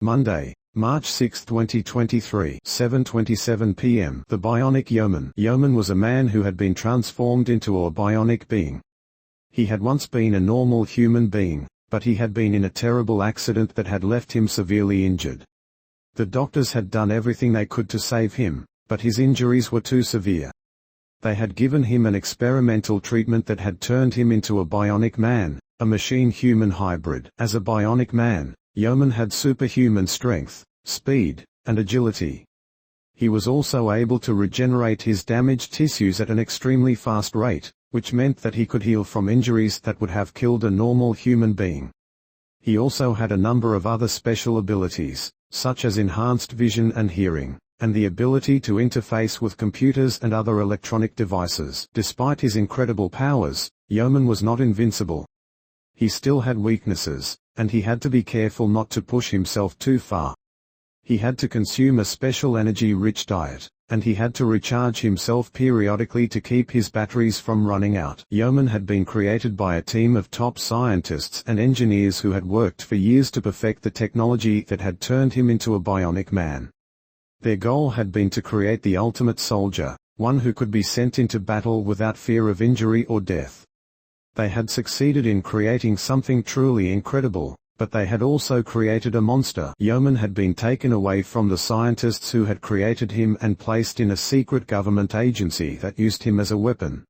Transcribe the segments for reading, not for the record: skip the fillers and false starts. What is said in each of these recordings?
Monday, March 6, 2023, 7:27 p.m. The Bionic Yeoman. Yeoman was a man who had been transformed into a bionic being. He had once been a normal human being, but he had been in a terrible accident that had left him severely injured. The doctors had done everything they could to save him, but his injuries were too severe. They had given him an experimental treatment that had turned him into a bionic man, a machine-human hybrid. As a bionic man, Yeoman had superhuman strength, speed, and agility. He was also able to regenerate his damaged tissues at an extremely fast rate, which meant that he could heal from injuries that would have killed a normal human being. He also had a number of other special abilities, such as enhanced vision and hearing, and the ability to interface with computers and other electronic devices. Despite his incredible powers, Yeoman was not invincible. He still had weaknesses, and he had to be careful not to push himself too far. He had to consume a special energy-rich diet, and he had to recharge himself periodically to keep his batteries from running out. Yeoman had been created by a team of top scientists and engineers who had worked for years to perfect the technology that had turned him into a bionic man. Their goal had been to create the ultimate soldier, one who could be sent into battle without fear of injury or death. They had succeeded in creating something truly incredible, but they had also created a monster. Yeoman had been taken away from the scientists who had created him and placed in a secret government agency that used him as a weapon.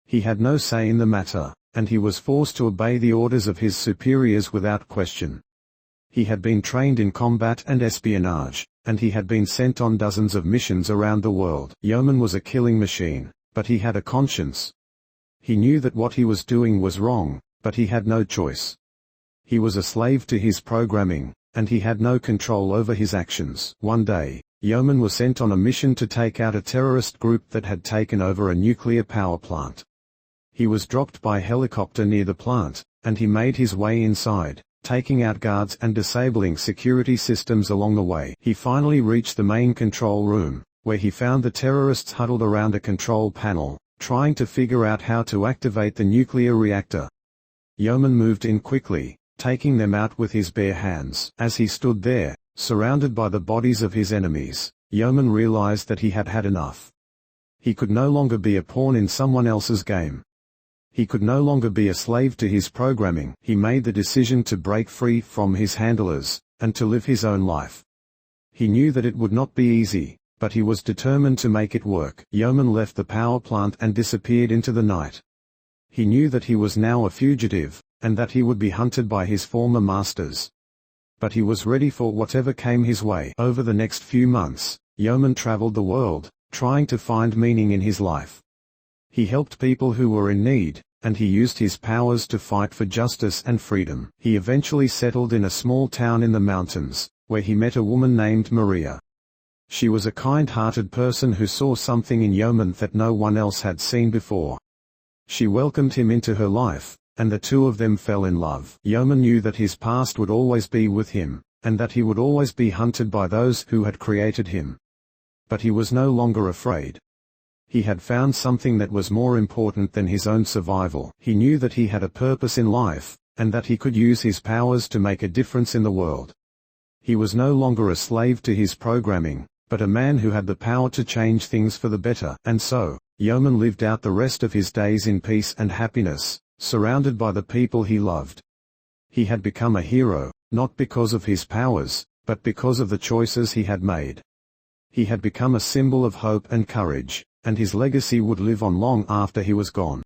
He had no say in the matter, and he was forced to obey the orders of his superiors without question. He had been trained in combat and espionage, and he had been sent on dozens of missions around the world. Yeoman was a killing machine, but he had a conscience. He knew that what he was doing was wrong, but he had no choice. He was a slave to his programming, and he had no control over his actions. One day, Yeoman was sent on a mission to take out a terrorist group that had taken over a nuclear power plant. He was dropped by helicopter near the plant, and he made his way inside, taking out guards and disabling security systems along the way. He finally reached the main control room, where he found the terrorists huddled around a control panel, trying to figure out how to activate the nuclear reactor. Yeoman moved in quickly, taking them out with his bare hands. As he stood there, surrounded by the bodies of his enemies, Yeoman realized that he had had enough. He could no longer be a pawn in someone else's game. He could no longer be a slave to his programming. He made the decision to break free from his handlers, and to live his own life. He knew that it would not be easy, but he was determined to make it work. Yeoman left the power plant and disappeared into the night. He knew that he was now a fugitive, and that he would be hunted by his former masters. But he was ready for whatever came his way. Over the next few months, Yeoman traveled the world, trying to find meaning in his life. He helped people who were in need, and he used his powers to fight for justice and freedom. He eventually settled in a small town in the mountains, where he met a woman named Maria. She was a kind-hearted person who saw something in Yeoman that no one else had seen before. She welcomed him into her life, and the two of them fell in love. Yeoman knew that his past would always be with him, and that he would always be hunted by those who had created him. But he was no longer afraid. He had found something that was more important than his own survival. He knew that he had a purpose in life, and that he could use his powers to make a difference in the world. He was no longer a slave to his programming, but a man who had the power to change things for the better. And so, Yeoman lived out the rest of his days in peace and happiness, surrounded by the people he loved. He had become a hero, not because of his powers, but because of the choices he had made. He had become a symbol of hope and courage, and his legacy would live on long after he was gone.